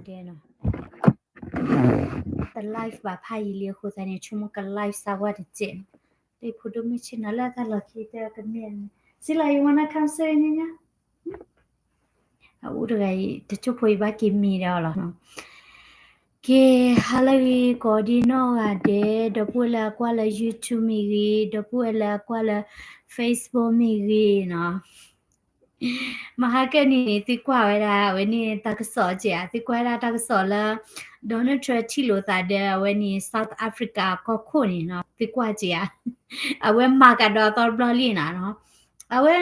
တယ်နော် the life ဘာဖိုင်လီခိုတဲ့ချုံက life စာဝတ်ကျင်ဒီဖုဒမချင်လာတာလခိတဲ့ကမြင်စီလာယဝနာကန်ဆယ်နေညာဦးတကယ်တချို့ဖွေးပါကိမီတော့လားနော်ကေဟာလီကိုဒီနောကတဲ့ဒပူလာကွာလာ YouTube မီကြီးဒပူလာကွာလာ Facebook မီကြီးနော်မဟာကနီတိကွာဝဲတာဝဲနေတကစောကြတိကွာတာတကစောလာဒေါ်နယ်ထရချီလိုတာတဲ့ဝဲနေ South Africa ကိုခုန်နော်တိကွာကြအဝဲမာကတော့တော်ဘလီနာနော်အဝဲ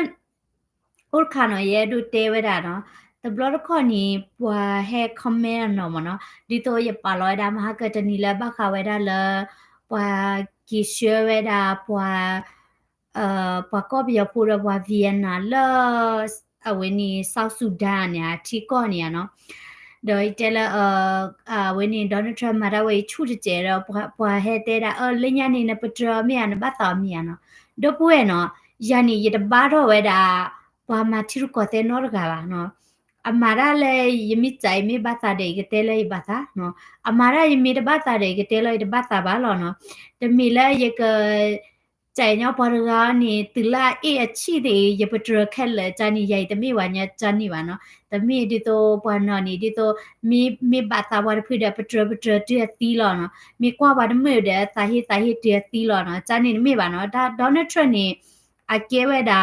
ဥခါနော်ရဲဒုတဲဝဲတာနော်တဘလခေါနီပွာဟဲคอมเมนต์နော်မနော်ဒီတော့ရပါလောဒါမဟာကတနီလာဘခဝဲတာလာပွာကီရှဲဝဲတာပွာပွာကော့ဘီယပူရပွာဗီယက်နာလာအဝဲနီဆောက်ဆူဒန်ညာထီကော့ညာနော်ဒေါ်တဲလာဝဲနီဒေါ်နယ်ထရမရာဝဲချူတဲ့တော့ပွာဟဲတဲတာလညနေနပထရမြေနဘသာမြေနော်ဒပွဲနော်ယာနီရတဘာတော့ဝဲတာပွာမချီရကောတဲ့နော်ကပါနော်အမာရလေယမိချိုင်မိဘာသာတဲ့ကတဲလေဘာသာနော်အမာရယမိတဘာသာတဲ့ကတဲလေတဘာသာဘာလောနော်တမီလာယကใจเนาะพอรานี่ตุลาเออชีเดยปตรแค่ละจานี่ใหญ่ตะมีว่าญะจานี่ว่าเนาะตะมีดิโตปานอนี่ดิโตมีบาตาวาพืดปตรเตียตีลอเนาะมีกว่าบาดมือเดสาเหตุเตียตีลอเนาะจานี่มีว่าเนาะดาดอนัลด์ทรัมป์นี่อาเกเวดา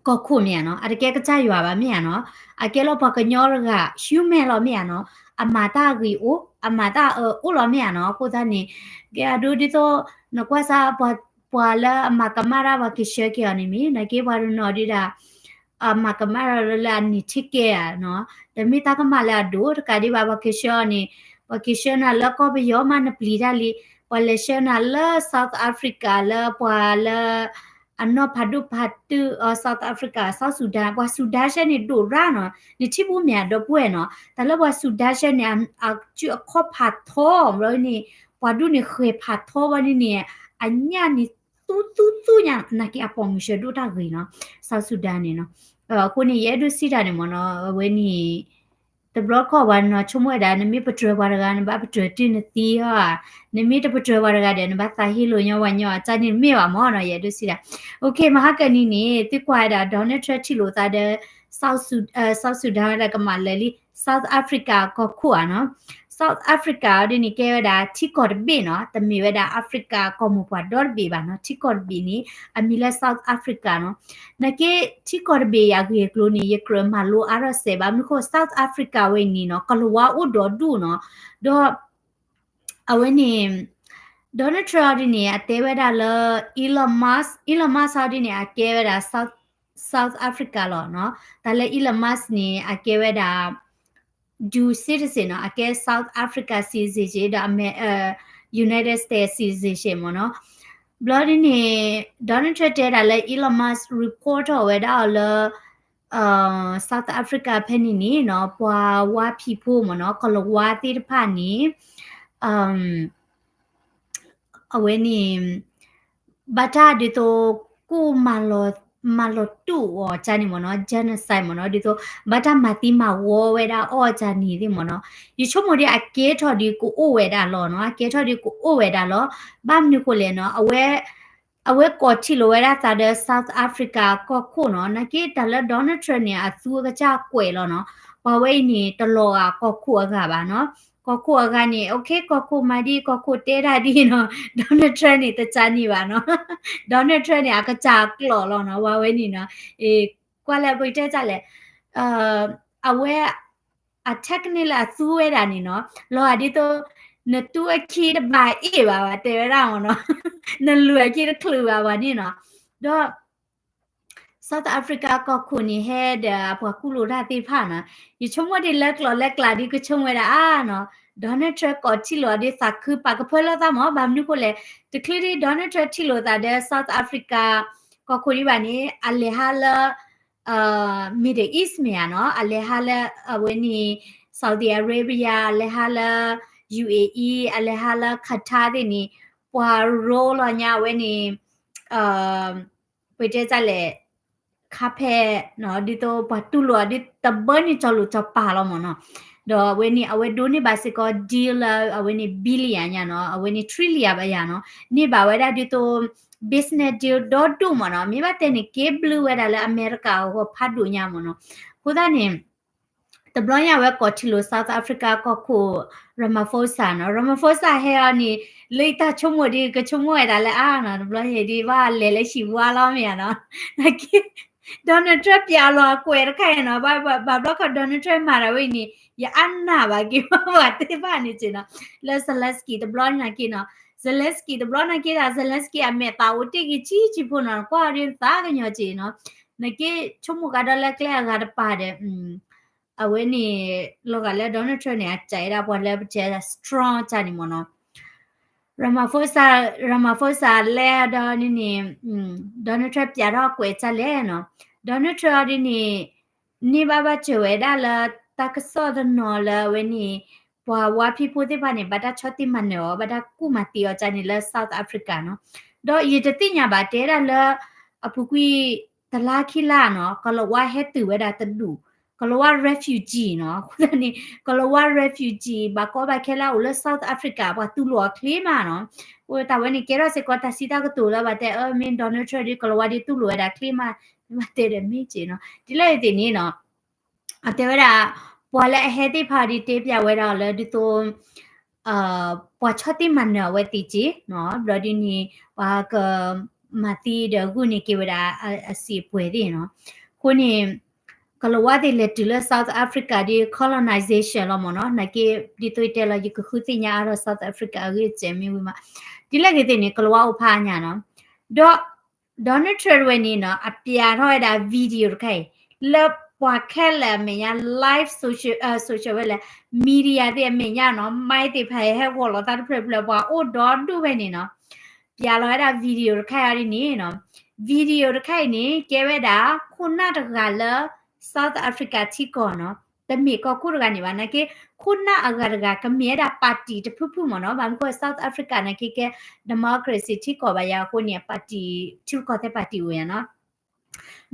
ก็คู่เนี่ยเนาะอะแกก็จ่ายอยู่ว่าเนี่ยเนาะอะแกเราพอกญอรกะฮิวแมนเราเนี่ยเนาะအမာတာဂီအိုအမာတာအိုလောမြေနော်ကိုသားနေကဲအဒူဒီတော့နကွာစာပွာလာအမကမရာဝကိရှေကရနေမီနကေဘာရနော်ဒီတာအမကမရာလာနိချကေရနော်တမီတာကမလာဒိုကာဒီဘာဝကိရှေနေဝကိရှေနာလကောဘယောမနပလီဒါလီဝလေရှေနာလာ South Africa လာပွာလာအနော်ဖာဒုဖတ်တူ South Africa South Sudan ပွာ Sudan ရှေနေဒိုရာနော်နိချိဘူးမြန်တော့ပွဲနော်တလပွာ Sudan ရှေနေအချူခောဖတ်သောမလို့နေပွာဒုနေခေဖတ်သောဝနိနေအညာနိတူညာနာကီအပေါ်မရှိဒူတာဂီနော်ဆောက်ဆူဒန်နေနော်ခုနေရဲဒူစီတာနေမနော်ဝဲနီတဘလခေါ်ဝါနော်ချုံမွဲတာနမီပထရဝါရကနဘပထရတင်တီဟာနမီတပထရဝါရကတဲ့နဘသာဟီလိုညဝညောချာနေမေဝမောနော်ရဲဒူစီတာโอเคမဟာကနီနေတိကွာတာဒေါ်နယ်ထရက်ချီလိုသားတဲ့ဆောက်ဆူဒန်ရကမလဲလီ South Africa ကိုခွာနော်South Africa ဒီနိကေဝဒါချီကော့ဘီနော်တမီဝဒါ Africa ကိုမပွားဒေါ်ဘီပါနော်ချီကော့ဘီနီအမီလာ South Africa နော်နကေချီကော့ဘီယာဂေကလိုနီယကရမလိုအရဆေဘာမခို South Africa ဝဲနီနော်ကလောဝါဥဒေါ်ဒူနော်ဒေါ်အဝဲနီဒေါ်နယ်ထရာဒီနီအတဲဝဒါလ Elon Musk ဒီနီအကေဝဒါ South Africa လောနော်ဒါလေ Elon Musk နီအကေဝဒါdo citizen အကဲ South Africa citizen ဒါUnited States citizen မနော် blood နေ Donald Trump တဲ့ဒါလဲ Elon Musk report ဝဲဒါလSouth Africa ဖက်နေနေနော်ပွာဝါဖီဖို့မနော်ကလဝါတိတဖာနေအဝဲနေဘာတာဒီတော့ကိုမာလောတူအော်ဂျာနီမနော်ဂျန်ဆိုင်မနော်ဒီတော့ဘာတာမာတီမာဝဝဲတာအော်ဂျာနီဒီမနော်ဒီချုံမဒီအကေထော်ဒီကိုအိုဝဲတာလောနော်အကေထော်ဒီကိုအိုဝဲတာလောဘာမနုကိုလေနော်အဝဲကော်ချီလိုဝဲတာသာတဲ့ South Africa ကောခုနော်နကေတလဒေါ်နယ်ထရန့်နေအသူကကြကွယ်လောနော်ဘဝိနေတလောကကောခုအကပါနော်ကောခုအကနေโอเคကောခုမာဒီကောခုတဲတာဒီနော်ဒေါ်နယ်ထရန့်နေတချာနေပါနော်ဒေါ်နယ်ထရန့်နေအကကြကလောလောနော်ဝဝဲနေနော်ကွာလဲပိတဲကြလဲအဝဲအတက်နီလာသူဝဲတာနေနော်လောအဒီတော့နတူအခီတဘာအေးပါတဲရအောင်နော်နလူအခီတခလူပါနေနော်တော့ South Africa ก็คุณนี่เฮ็ดพวกกุโลราติผ่านะอยู่ช่วงว่าได้เลิกลาดิก็ช่วงเวลาเนาะ Donald Trump ก็ที่ลอดิสักคือปากเพิ่นแล้วตาหมอบามนี่คนเลยตะคลีดิ Donald Trump ที่ลอตาเด South Africa ก็คุณนี่ว่านี่อัลเลฮาลMiddle East เมียเนาะอัลเลฮาลเวนี่ Saudi Arabia อัลเลฮาล UAE อัลเลฮาล Qatar ดินี่ปวาโรลอญาเวนี่ไปเจจะแลคาเฟ่เนาะดิโตปัตตุลัวดิตะเบิ้ลนี่จอลุจอปาเราหมอเนาะ do when ni awe do ni basiko deal awe ni billion ya no awe ni trillion ba ya no ni ba we da dito business deal do tu mo no mi ba te ni cable we da la America ho phat du nya mo no ko da ni the blood ya we ko chilo South Africa ko ko Ramaphosa no Ramaphosa he ani leita chomo di ke chomo da la a no the blood he di ba le shi wa la mi ya no like Donald Trump ပြလောကွယ်ခိုင်နော်ဘာဘက Donald Trump မှာရဝိနေရအနာပါကိဘာတေပါနေချင်နော် Zelensky the blog နာကိနော် Zelensky the blog နာကိတာ Zelensky အမေတာဝတိကိချီဖို့နော်ကွာရသားကညောချင်နော်နကိချုံမကတော့လက်ကလကရပါတယ်အဝဲနေလောကလဲ Donald Trump နဲ့ကြိုက်တာပေါ်လဲကျဲ strong ချာနေမနော်Ramaphosa လဲတော့နေDonald Trump ပြတော့ကွယ်ချက်လဲနော် Donald Trump ဒီနေဘာဘာချဝဲဒါလာတကစောဒနော်လာဝဲနေပွာဝါဖီပိုတဲ့ဘာနေဘာတာချတိမနော်ဘာတာကူမတီောချာနေလဲ South Africa နော်တော့ရတတိညာဘာတဲဒါလာအပူကွီတလာခိလာနော်ကလဝါဟဲတူဝဲဒါတဒူကလဝါ refugee နော်ခုတနေကလဝါ refugee ဘာကောဘာခဲလာဦးလဲ South Africa ဘာတူလောကလေးမာနော်ဟိုတာဝဲနေကဲရစကောတာစီတာကတူလာဘာတဲ့မင်း Donald Trump ဒီကလဝါဒီတူလောဒါကလေးမာမတဲ့မိချေနော်ဒီလေဒီနေနော်အတဲဝဲတာပေါ်လဲဟဲတိဖာဒီတေးပြဝဲတာလဲဒီတော့ပေါ်ချတိမနော်ဝဲတီချီနော်ဘလဒီနီဘာကမတီဒဂုနေကေဝဒါအစီပွဲဒီနော်ခုနေကလဝါဒီလက်တူလဲ South Africa ဒီ colonization လောမနော်နကေဒီတွေ့တယ်လာယခုသိညာရ South Africa ရဲ့ဂျေမီဝီမှာဒီလက်ကတဲ့နေကလဝါဥဖာညာနော်တော့ Donald Trump ဝဲနေနော်အပြာထောက်တာဗီဒီယိုခိုင်လက်ပွားခဲလာမညာ live social ဝဲလာ media တဲ့မညာနော်မိုက်တဲ့ဖဲဟဲဝလောတာဖရပလပွားအိုဒေါ်ဒူဝဲနေနော်ပြာလောတာဗီဒီယိုခိုင်ရနေနော်ဗီဒီယိုခိုင်နေကဲဝဲတာခုနတကလာ South Africa ချီကောနော်တမီကခုရကနေပါနကေခုနအဂရကကမြေတာပါတီတဖုဖုမနော်ဘာလို့ South Africa နကေက democracy ချီကောပါရခုနေပါတီချူကောတဲ့ပါတီဝဲနော်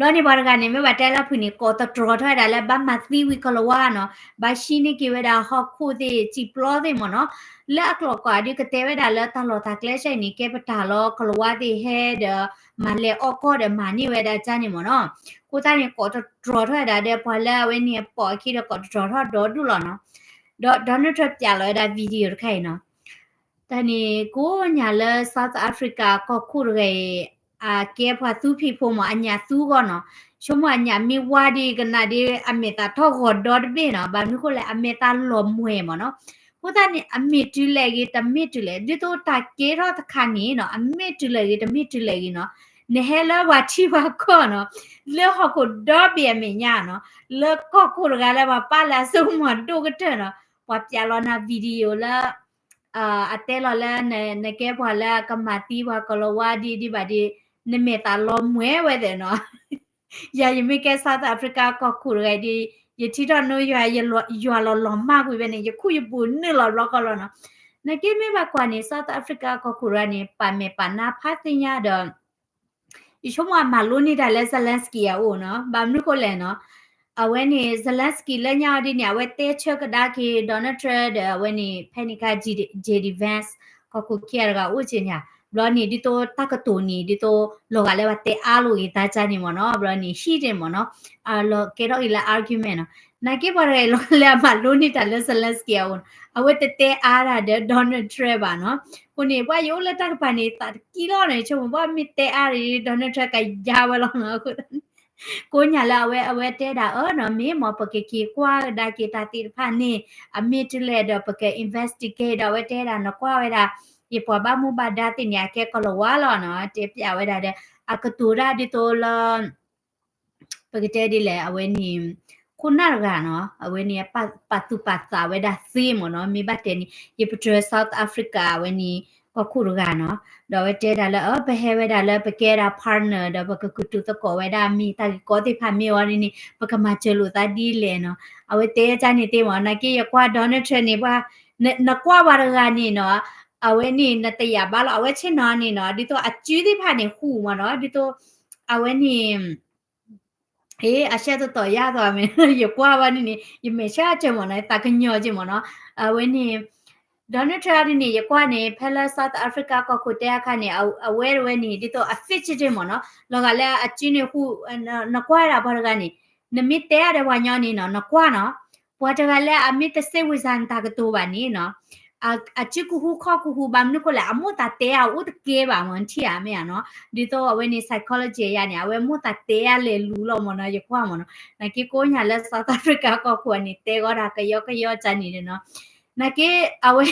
တော့နေဘာကနေမဘတဲလာဖုန်ကိုတထရထရလဲဘာမသီဝီကလဝါနော်ဘာရှိနေကေဝဒါဟခုတဲ့ချီပလောတဲ့မနော်လက်ကလောကဒီကတဲ့ဝဒါလဲတလောတာကလဲဆိုင်နေကေပတာလောကလဝါတဲ့ဟဲဒမလဲအော်ကောတဲ့မနီဝဒါချာနေမနော်ကိုတိုင်းကိုတထရထရတဲ့ဘာလဲဝဲနေပေါ်ခိတော့ကိုတထရထတော့ဒူလောနော်တော့ Donald Trump ပြလောဒါဗီဒီယိုခိုင်နော်တနီကိုညာလဲ South Africa ကိုခုရဲကဲဖွာသူဖိဖို့မအညာသူကနော်ရှုံမအညာမိဝါဒီကနာဒီအမေတာထောက်ခေါ်ဒေါ်ဘေနော်ဘာမျိုးကိုလဲအမေတာလောမွေမနော်ဟိုတနီအမေတူလေကြီးတမစ်တူလေဒီတော့တကေရောတခါနေနော်အမေတူလေကြီးတမစ်တူလေကြီးနော်နေဟဲလာဝါချီဝါကောနော်လဲဟကိုဒေါ်ဘီအမေညာနော်လဲကောကိုရကလည်းပါလာစုံမတို့ကတဲ့နော်ပွာပြလောနာဗီဒီယိုလာအတဲလောလဲနေကဲပွာလာကမတီဝါကလောဝါဒီဘာဒီနမေတာလောမွဲဝဲတယ်နော်ယာယမိကဲ South Africa ကခုရဲဒီယတိတော့နိုရွာလောမကွေပဲနေယခုယပူနေလောကလောနော်နကေမေဘကွာနေ South Africa ကခုရနေပါမေပါနာဖတ်တင်ရတော့ဒီချုံမလိုနေတာလဲ Zelensky ရအိုနော်ဘာမလို့ကိုလဲနော်အဝဲနေ Zelensky လက်ညာဒီနေအဝဲတဲချက်ကဒါကေ Donald Trump အဝဲနေ Panic JD Vance ကခုကျရကဥချင်းညာဘလောနီဒီတော့တကတိုနီဒီတော့လောကလည်းတဲအားလို့ရတာချနေမနော်ဘလောနီရှိတယ်မနော်လောကေတော့လာ argument နော်နကေပါရဲလောလည်းမလိုနေတာလဲ Zelensky အောင်အဝဲတဲအားရတဲ့ Donald Trump ပါနော်ကိုနေဘာရိုးလက်တက်ပါနေတာကီလောနေချုံဘာမီတဲအားရ Donald Trump ကကြာဝလောနော်ကိုညာလာအဝဲတဲတာနော်မေမောပကေကီကွာဒါကေတာတိဖာနေအမီတလေတော့ပကေ investigate တော့ဝဲတဲတာနော်ကွာဝဲတာဒီပေါ်ဘာမူဘာဒါတင်ရကဲကလောဝါလောနော်တေပြဝဲတာတဲ့အကတူရာဒီတိုလာပကတဲ့ဒီလေအဝဲနီခုနရကနော်အဝဲနီပတ်တူပတ်စာဝဲဒါစီမနော်မိဘတဲ့နီဒီပထရ South Africa ဝဲနီပခုရကနော်တော့ဝဲတဲတာလဲဘဟဲဝဲတာလဲပကဲတာ partner တော့ပကကုတူတကောဝဲဒါမီတာကောတိဖာမီဝရနီပကမချလူတာဒီလေနော်အဝဲတဲချာနေတေမနကေရကွာ Donald Trump နေပါနကွာဝရကနေနော်အဝဲနေနတရဘာလို့အဝဲချင်းနော်နေနော်ဒီတော့အကျူးတိဖာနေဟူမနော်ဒီတော့အဝဲနေ အရှက်တော့ရသွားမယ်ရကွာပါနေရမရှာချင်မနော်တာကညောချင်မနော်ဝင်းနေဒေါ်နယ်ထရပ်နေရကွာနေဖဲလာဆော့အာဖရိကကကိုတဲခါနေအဝဲဝဲနေဒီတော့အဖစ်ချစ်မနော်လောကလည်းအချင်းခုနကွာရပါကနေနမစ်တဲရဝညောနေနော်နကွာနော်ပွားတကလည်းအမစ်တစေဝဇန်တာကတော့ပါနေနော်အချစ်ကူခေါ်ကူဘာမနုကလည်းအမို့တာတဲရဦးတကဲပါမန်ချီရမယ်နော်ဒီတော့အဝဲနေ psychology ရနေအဝဲမို့တာတဲရလေလူလောမနော်ရခွာမနော်နကေကိုညာလက် South Africa ကောခွနေတဲကောတာကယောချနေတယ်နော်နကေအဝဲ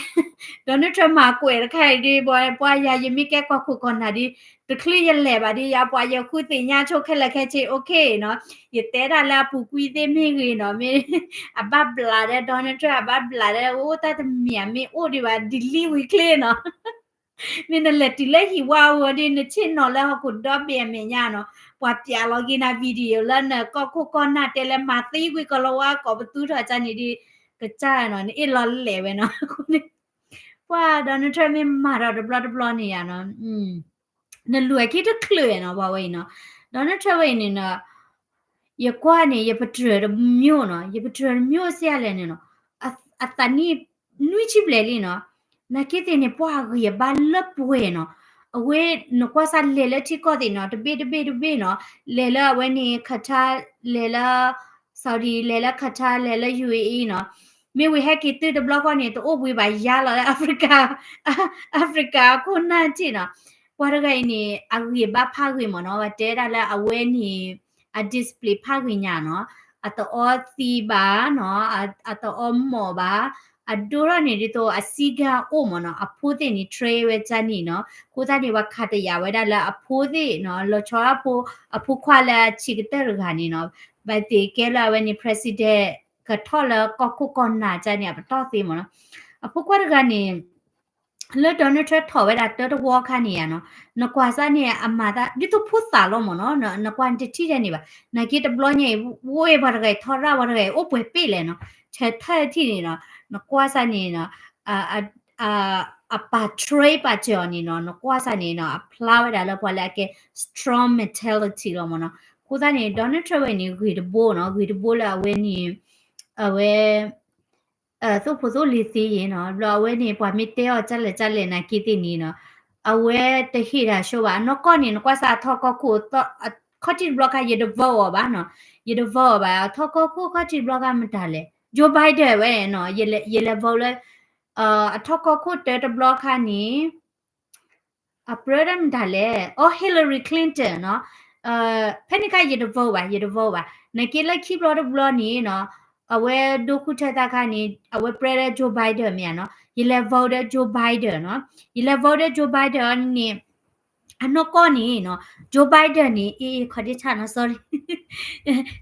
Donald Trump မှာကွယ်ခိုင်ဒီပွားရယမိကဲကောခုကောနာဒီတခလီရလဲပါဒီရပွားရခုတင်ညာချုပ်ခက်လက်ခဲချေ okay နော်ရတဲတာလာပူကွီသေးမိကြီးနော်မေအဘဘလာတဲ့ Donald Trump အဘဘလာတဲ့အိုတတ်မြန်မေအိုဒီပါဒီလီဝီကလေနော်မင်းလည်းတီလက်ဟီဝါဝဒီနချင်နော်လဲခုတော့ပြန်မြင်ရနော်ပွားပြလောကီနာဗီဒီယိုလနကောခုကောနာတဲလဲမာသီကွီကလောဝါကောဘတူထချာနေဒီကကြနော်အေလောလဲပဲနော်ခုနေပွာဒေါ်နယ်ထရမ့်မာတော့ဘလနေရနော်နလူအကိတခလွေနော်ဘာဝဲနော်ဒေါ်နယ်ထရမ့်နေနော်ရကွာနေရပထရမြို့နော်ရပထရမြို့ဆရာလဲနေနော်အတနီနွိချိပလေလီနော်နကိတဲ့နေပွားရဘာလပွေနော်အဝဲနကွာစားလေလက်တိကောတဲ့နော်တပိနော်လေလာဝဲနေခထားလေလာဆော်ဒီလေလာခထားလေလာ UAE နော်မေဝေဟက်ကီတူဒဘလော့ကနေတော့ဝေးပါရလာအာဖရိကခုနာချီနော်ပွားရကိုင်းနေအဝေးဘာဖာခွေမနော်တဲရလာအဝဲနေအ display ဖာခွေညာနော်အတော့စီပါနော်အတော့မော်ပါအဒိုရနေဒီတော့အစီကအိုမနော်အဖိုးတဲ့နေ tray ဝဲချနီနော်ကိုသားနေဝခတ်တရဝဲဒါလာအဖိုးတဲ့နော်လောချောအဖိုးခွာလာချီကတဲ့ရခါနေနော်ဘတ်တေကဲလာဝဲနေ president ကထော်လကောက်ခုကောနာချနေတော့သေးမနော်အဖိုးခွာရကနေလေဒေါ်နယ်ထရထော်ဝဲတာတော်ဝါခါနေရနော်နကွာစားနေအမတာဒီတော့ဖုသာလို့မနော်နကွန်တီတီနေပါနဂီတဘလောညေဝေဘာရဲထော်ရဘာရဲအိုပွေပေးလေနော်ချက်ထဲတီနေနော်နကွာစားနေနော်အပါထရေးပါချော်နေနော်နကွာစားနေနော်ဖလာဝဲတာလို့ပေါ်လာကဲ strong mentality လို့မနော်ကိုသားနေဒေါ်နယ်ထရဝဲနေဂီတဘိုးနော်ဂီတဘိုးလာဝဲနေအဝဲဆိုဖို့ဆိုလီစီရင်နော်လောဝဲနေပွားမီတဲော်ချက်လက်နာကီတီနီနော်အဝဲတခိရာရှိုးပါနော်ကောနေကွာစာထောကခုတော့ခတိဘလော့ကရဒဘောပါနော်ရဒဘောပါထောကခုခတိဘလော့ကမတလဲဂျိုဘိုင်ဒန်ဝဲနော်ရလေဘောလဲအထောကခုတဲတဘလော့ခါနီအပရဒမ်ဒါလေဟီလာရီကလင်တန်နော်ဖဲနိကရဒဘောပါနကေလက်ခိဘလော့နီနော်အဝဲဒုခုထတာခါနေအဝဲပရဒဂျိုဘိုင်ဒန်မြန်နော်ယလေဗော်ဒဂျိုဘိုင်ဒန်နော်ယလေဗော်ဒဂျိုဘိုင်ဒန်နေအနောကောနေနော်ဂျိုဘိုင်ဒန်နေခတိချာနော် sorry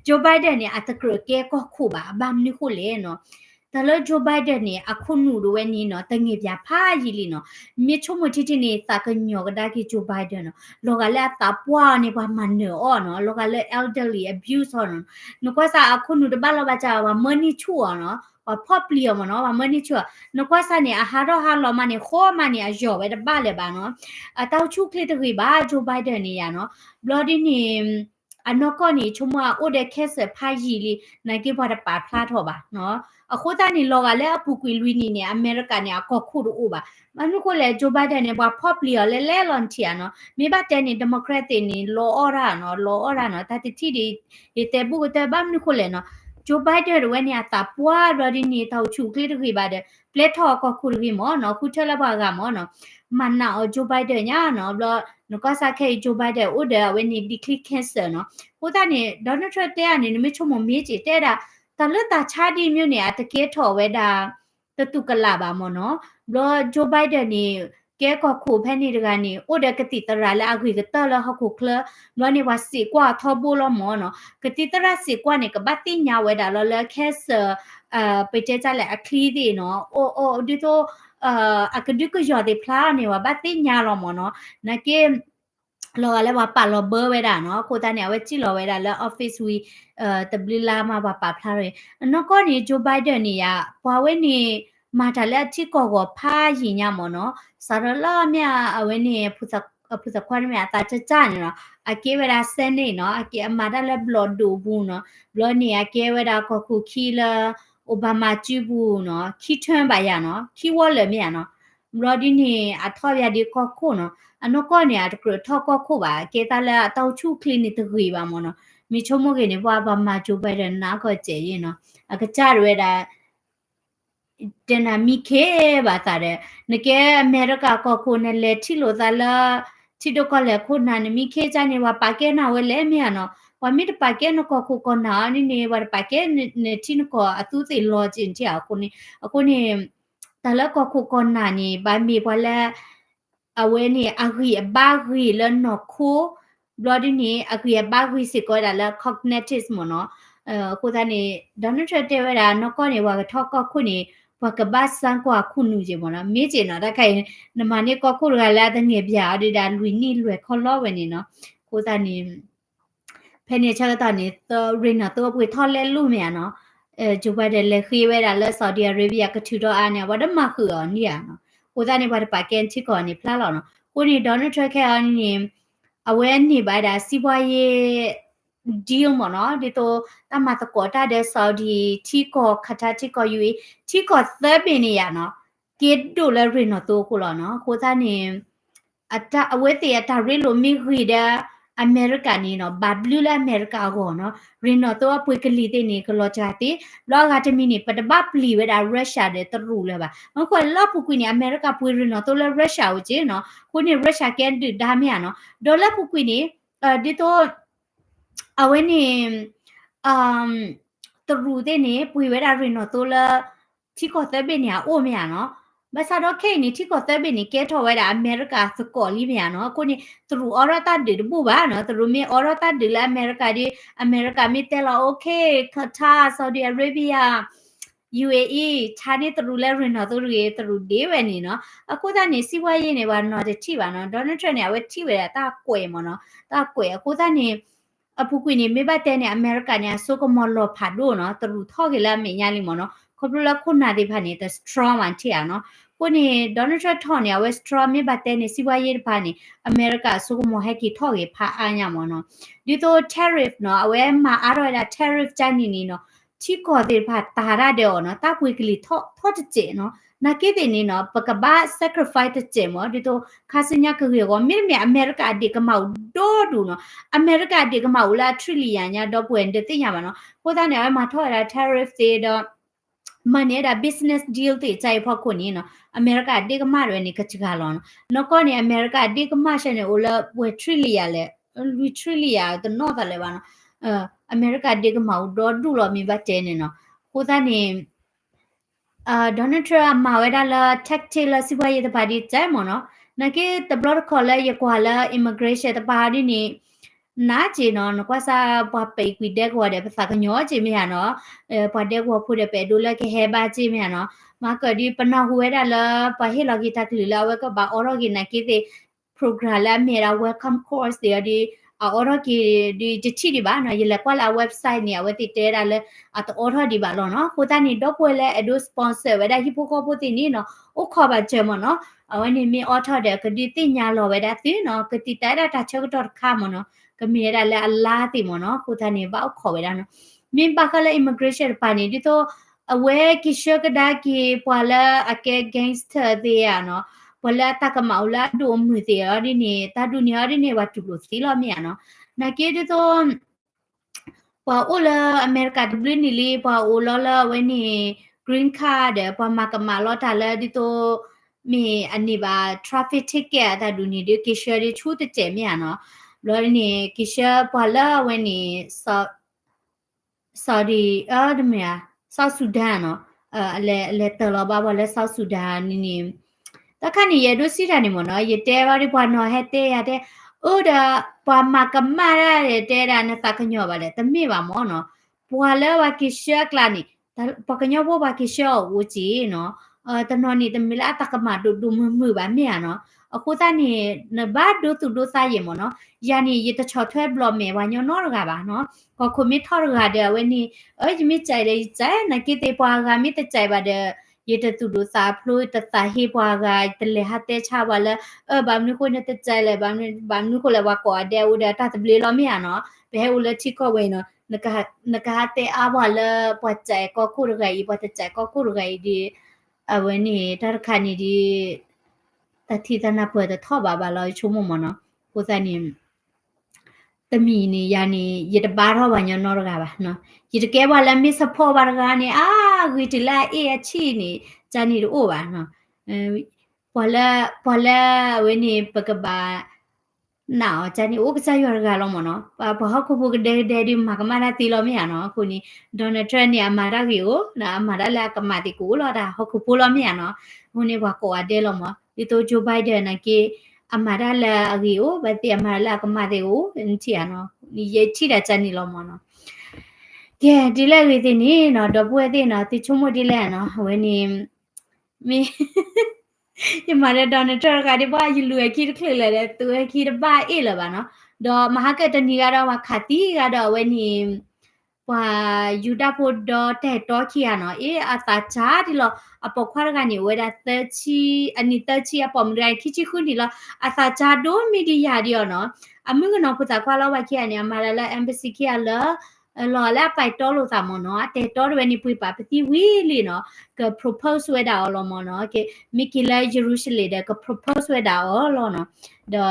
ဂျိုဘိုင်ဒန်နေအတကရကဲကောခုပါဘာမနိခုလေနော်ဒါလို့ဂျိုဘိုင်ဒန်နေအခုနူလိုဝဲနေနော်တငေပြဖာရီလီနော်မြေချုံမတီတီနေသကညောကဒါကီဂျိုဘိုင်ဒန်နော်လောကလည်းတာပွားနေပါမနော်နော်လောကလည်း elderly abuse နော်နကွာစာအခုနူတဘလောပါချာဝမနီချူနော်ဖော့ပလီယမနော်မနီချူနကွာစာနေအဟာတော့ဟာလောမနေခေါ်မနေအယောပဲတပါလေပါနော်အတောက်ချုကလေးတကြီးပါဂျိုဘိုင်ဒန်နေရနော်ဘလော်ဒီနေအနောကောနေချုံမအိုတဲ့ခက်ဆဖာရီလီနိုင်ကေဘာတပါဖလာတော့ပါနော်အခုတန်းလောကလည်းအပူကွေလူနေနေအမေရိကန်နေအကောခုတို့ပါမနုကိုလေဂျိုဘိုင်ဒန်နေဘာဖော့ပလီယလဲလွန်ချီနော်မိဘတဲ့နေဒီမိုကရက်တစ်နေလောအော်ရာနော်တတိတီဒီတဲ့ဘူးတဲ့ဘာမနုကိုလေနော်ဂျိုဘိုင်ဒန်ဝဲနေအတာပွားရဒီနေတော့ချူကလေးတကြီးပါတယ်ပလက်ထော်ကောခုရီမောနော်ခုထလဘာကမောနော်မနာဂျိုဘိုင်ဒန်ညာနော်ဘလနကစားခဲဂျိုဘိုင်ဒန်ဥဒဝဲနေဒီကလစ်ကင်ဆာနော်ဟိုတနေဒေါ်နယ်ထရတဲ့အနေနဲ့မချုံမမေးကြည့်တဲ့တာတလတာချာဒီမြို့နေအတကဲထော်ဝဲတာတတုကလာပါမောနော်ဘလဂျိုဘိုင်ဒန်နေကဲကောခုဖဲနေတကနေဥဒကတိတရာလာအခွေကတလဟခုကလလောနေဝစီကွာထောဘူလမောနော်ကတိတရာစီကွာနေကပတ်တိညာဝဲတာလောလခဲဆပတေကြလဲအခလီဒီနော်အိုဒီတော့အကဒုကကြော်ဒီဖလာနေဝပတ်တိညာလောမောနော်နကေလောလည်းဘာပါလောဘဝဲတာနော်ကိုတန်းနေဝဲကြည့်လောဝဲတာလဲ office we တဘလလာမှာပါဖလာရနော်ကောနေဂျိုဘိုင်ဒန်နေရဘွာဝဲနေမာတလက်ချီကောဖာရင်ညမနော်စာရလာမြအဝဲနေဖူစ พุทธควานแม่ตาจะจ้าเนาะอาเกเวลาเส้นนี่เนาะอาเกมาได้แล้วบลอดดูบูเนาะบลอดนี่อาเกเวลาก็คุคีละโอบามาจูบูเนาะคีทวนบายาเนาะคีวอลเลยแม่เนาะบลอดนี่อาทอบยาดีก็โคเนาะอันนก็เนี่ยตะกรทอก็โคบาเกตาละตาชูคลินิกตะกุยบาโมเนาะมีชโมเกนี่ว่าบามาจูไปเรนาก็เจยเนาะอากะจาเวลาတနမီခဲပါတာတဲ့နကဲအမေရိကကခုနဲ့လေချီလို့သာလာချီတော့ကလေခုနာနမီခဲချနေဝပါကဲနာဝဲလဲမြန်နော်ဝမီတပါကဲနကခုကနာနီနေဝပါကဲနေချီနကအတူစီလောချင်ချာခုနေအခုနေတလကခုကနာနေဘာမီဘလဲအဝဲနေအဂီဘာဂီလနော်ခုဘလော်ဒီနေအဂီဘာဂီစကောဒါလာ cognitive မနော်ခုသားနေဒေါ်နယ်ထရက်တဲ့ဝဲတာနော်ကနေဝါထောက်ကခုနေဘကဘဆန်ကွာခုနူကြီးပေါ့နော်မေးချင်တော့တခိုင်နမနေကခုရလာတဲ့ငယ်ပြအဒီဒါလူနီလွယ်ခေါ်လို့ဝင်နေနော်ကိုသားနေဖဲနေချတာနေတော့ရင်းတော့ပွေထော်လဲလူမြန်နော်ဂျိုဘတ်လေခေဝဲတာလက်ဆော်ဒီအာရေဗျကထူတော့အားနေဘာဒမခူရောနီရနော်ကိုသားနေဘာပါကန်ချီကောနေဖလာလောနော်ကိုနေဒေါ်နယ်ထရက်ခဲအနေအဝဲနေပါတာစီးပွားရေးdeal မနော်ဒီတော့တမတကောတာတဲ့ Saudi ချီကောခတာချီကောယူချီကောသဘင်းနေရနော်ကေဒိုလရီနော်တော့ကိုလောနော်ကိုသားနေအတအဝဲတေအတရီလိုမီဂီဒါအမေရိကန်နေနော်ဘာဘလူလာအမေရိကာကိုနော်ရီနော်တော့ပွေကလီတဲ့နေကလောချာတီလောကတမီနေပတဘပလီဝဲတာရုရှားတဲ့တရူလဲပါမခွလောပူကွီနေအမေရိကပွေရီနော်တော့လဲရုရှားကိုကျင်းနော်ကိုနေရုရှားကန်ဒါမြနော်ဒေါ်လာပူကွီနေဒီတော့အဝဲနေတရူတဲ့နေပွေဝဲတာရီနော်တော့လဲချီကောသဘင်းနေအိုမြနော်ဘာသာတော့ခဲနေချီကောသဘင်းနေကဲထော်ဝဲတာအမေရိကစကောလီမြနော်ကိုနေတရူအော်ရတာဒီဘူပါနော်တရူမီအော်ရတာဒီလာအမေရိကဒီအမေရိကမီတဲလာโอเคခတာဆော်ဒီအာရေဗျ UAE ခြားနေတရူလဲရင်တော့သူတွေတရူဒေးဝဲနေနော်အခုသားနေစီဝါရေးနေပါနော်တချိပါနော်ဒေါ်နယ်ထရက်နေဝဲချိဝဲတာကွယ်မနော်တာကွယ်အခုသားနေအဖူကွေနေမေဘတဲနေအမေရိကန်နေဆိုကမော်လောဖာဒိုနော်တရူထောက်ကြလာမေညာလီမနော်ခပလခုနာဒီဖာနေတဲ့ straw man ချီအောင်နော်ကိုနေဒေါ်နယ်ထရက်ထော်နေဝဲ straw မေဘတဲနေစီဝါရေးဖာနေအမေရိကဆိုကမော်ဟက်ကီထောက်ရဖာအာညာမနော်ဒီတော့ tariff နော်အဝဲမှာအားရတာ tariff ကြနေနေနော်ချီကောတဲ့ဖာတာရတဲ့နော်တာပွေကလီထော့တကျနော်နာကေတဲ့နေနော်ပကဘာ sacrifice တကျမောဒီတော့ခါစညာကရေကောမြင့်မြအမေရိကဒီကမောက်ဒိုဒူနော်အမေရိကဒီကမောက်လာထရီလီယံညာတော့ပွင့်တဲ့တင်ရပါနော်ကိုသားနေမှာထော့ရတာ tariff တွေတော့မနေတာ business deal တွေใจพอคนนี้เนาะอเมริกาဒီကမရနေကချကလောနော်ကောနေအမေရိကဒီကမရှင်နေ ola ဝထရီလီယလဲလူထရီလီယတော့နော်တယ်လဲပါနော်အမေရိကဒီကမတော့ဒူလောမိဘတဲနေနော်ကိုသားနေဒေါ်နယ်ထရမ္မာဝဲဒါလာ tactile စီပွားရေးတပါဒီใจမနော်နကေတဘလခေါ်လဲရကွာလာ immigration တပါဒီနေနာချေနော်ကွာစာပပိကွီတဲ့ကွာတဲ့ပစာကညောချေမြာနော်ပတဲ့ကွာဖို့တဲ့ပဲဒိုလက်ခဲဘာချေမြာနော်မာကဒီပနာဟွေဒါလာပဟေလဂီတကလီလာဝဲကဘာအော်ရဂီနကေတဲ့ program လာမေရာ welcome course တဲ့ဒီအော်ရဂီဒီချီဒီပါနော်ရလက်ကွာလာ website နေဝဲတိတဲဒါလဲအတအော်ရဒီပါလောနော်ကိုတနီတော့ပွဲလဲအဒို sponsor ဝဲဒါဟီပိုကောပိုတင်နေနော်အိုခေါ်ပါချေမနော်အဝနေမီအော်ထတဲ့ကဒီတင်ညာလောဝဲဒါသိနော်ကတိတဲတာချက်တော့ခါမနော်ကမီရလာအလာတိမနော်ကိုတနေပါခေါ်ဝဲတာနော်မင်းပါကလည်း immigration ပါနေဒီတော့အဝဲကိရှကဒါကီပွာလာအကဲ gangster တဲ့ရနော်ပွာလာတကမောလာဒိုမှုတဲ့ရဒီနေတာဒူနီရဒီနေဝတ်တူလို့စီလောမြနော်နာကေဒီတော့ပွာအိုလာအမေရိကဒဘလနီလီပွာအိုလာလာဝဲနေ green card ပွာမကမာလောတာလာဒီတော့မေအနေပါ traffic ticket တာဒူနီဒီကိရှရီချူတဲ့ကျဲမြနော်လော်နေကိရှပွာလာဝဲနေSaudi ဒမယာ South Sudan နော်လဲတော်လောပါဘလဲ South Sudan နီတခါနေရဒုစီတာနေမနော်ရတဲပါဒီဘွာနော်ဟဲ့တဲရတဲ့အိုဒါပွာမကမာရတဲ့တဲတာနဲ့တခညောပါလေတမေပါမောနော်ပွာလဲဝကိရှကလာနေပကညောဘောပါကိရှဝူချီနော်တနော်နေတမီလာတကမာဒူမှုပါမြာနော်အခုတနေနဘာဒိုတူဒိုစာယေမနော်ယာနီရတချော်ထွဲဘလော့မေဝါညောနော်ရကပါနော်ကခုမီထော်ရကတဲ့ဝဲနီအဲ့မိကြိုင်လေကြိုင်နကိတေပွားကမိတကြိုင်ပါတဲ့ yete tu do sa phlo ta sa he bwa ga tle ha te cha ba la bam nu ko ne te chai le bam nu ko le wa ko de u da ta ble lo mi ya no be u le chi ko we no naka te a bwa la bwa chai ko ku ga yi bwa te chai ko ku ga yi di a we ni ta kha ni di ta thi ta na pwe ta tho ba lo chu mo mo no ko sa ni တမီနေရနေရတပါတော့ဘာညနော်ရကပါနော်ရတကဲပါလမစ်စဖောပါရကနေဂီတလာအေးချီနေဂျာနီတို့ပါနော်ပေါ်လာဝင်းနေပကပါနော်ဂျာနီအိုကစားရကလောမနော်ဘာဟခုဘကဒဲဒီမကမနာတီလောမရနော်ခုနီဒေါ်နယ်ထရန့်နေအမာရကီကိုနာအမာရလာကမာတီကိုလောတာဟခုပိုလောမရနော်ခုနေဘာကိုအဒဲလောမဒီတိုဂျိုဘိုင်ဒန်နကေamarala agio bati amarala kamadeo ntiano ni ye chida chani lo mo no ke dile wi ti ni no do pwe ti no ti chumo dile no we ni mi ye mare don tor ka di ba yu lu ki de khle le tu ki de ba e la ba no do mahakat ni ga do ma khati ga do we ni wa yuda po do te to ki ya no e ata cha di lo apo khwa ga ni we da te chi ani te chi apo mrai ki chi khu ni lo ata cha do media di no amu no pu ta khwa lo wa ki ya ni amara la embassy ki ya la lo la pai to lo ta mo no te to we ni pui pa pati wi li no ka propose we da lo mo no ke mikila jerusalem da ka propose we da lo no the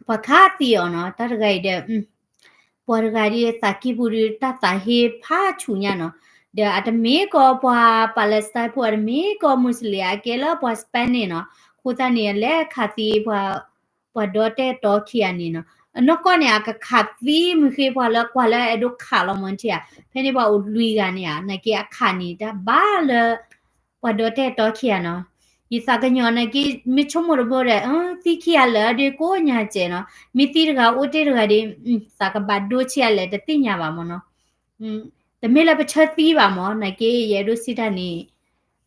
pa kha ti no ta ga deပေါ်ဂါရီတာကီပူရီတာတာဟေဖာချူညာနော်เดอะอะเมก็ปาปาเลสไตน์พวอะเมก็มุสลิมอะเกลปาสเปนนี่เนาะคูตานี่แลคาติปาดอเตตอคีอันนี่เนาะนอกก็เนี่ยก็คาติมึเคปาละกว่าละอดุคาลมอนเทียเพนี่ปาอุลุยกันเนี่ยนะเกอะคานี่ตาบาละปาดอเตตอคีอะเนาะยีสากะญอนะกีมิชมโมรโบเรติคีอะละเดโกญาเจเนาะมิติรกาโอเตรกาดิสากะบาโดชีอะละตติญาบามเนาะแต่ไม่ละไปเชิดตีบ่ามอนะเกเยรุสิดานี่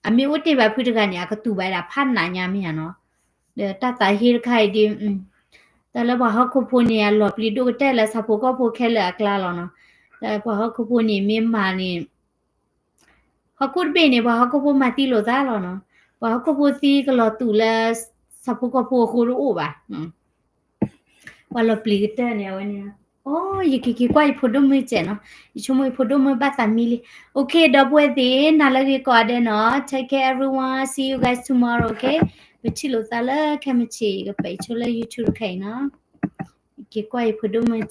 อเมอุติบาพุทธกะเนี่ยก็ตูบาดาพันนาญามีหเนาะเดตาตาเฮรไคดิแต่ละบ่ฮอกโพเนี่ยหลอบลิโดก็แต่ละซาโพก็โพแค่ละกลาลอเนาะแต่บ่ฮอกโพนี่เมมานี่ฮอกกุเบนี่บ่ฮอกโพมาติโลซาลอเนาะบ่ฮอกโพซีก็ลอตูละซาโพก็โพโคโลโอบาว่าลอบลิก็แต่เนี่ยวันเนี่ยOh, ye kiki kwai photo me che no. Ichumo photo me ba family. Okay, double day nalagi ko ade no. Take care everyone. See you guys tomorrow, okay? Bichilo sala kemichi ga pai chola YouTube kai no. Kiki kwai photo me